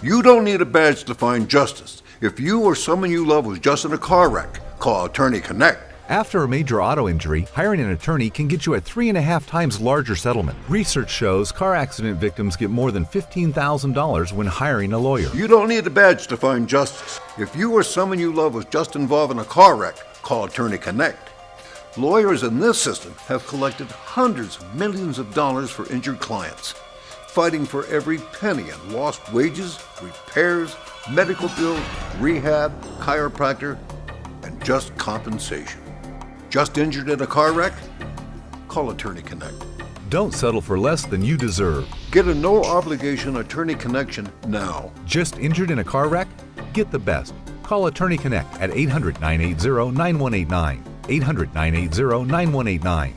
You don't need a badge to find justice. If you or someone you love was just in a car wreck, call Attorney Connect. After a major auto injury, hiring an attorney can get you a 3.5 times larger settlement. Research shows car accident victims get more than $15,000 when hiring a lawyer. You don't need a badge to find justice. If you or someone you love was just involved in a car wreck, call Attorney Connect. Lawyers in this system have collected hundreds of millions of dollars for injured clients, fighting for every penny in lost wages, repairs, medical bills, rehab, chiropractor, and just compensation. Just injured in a car wreck? Call Attorney Connect. Don't settle for less than you deserve. Get a no-obligation attorney connection now. Just injured in a car wreck? Get the best. Call Attorney Connect at 800-980-9189. 800-980-9189.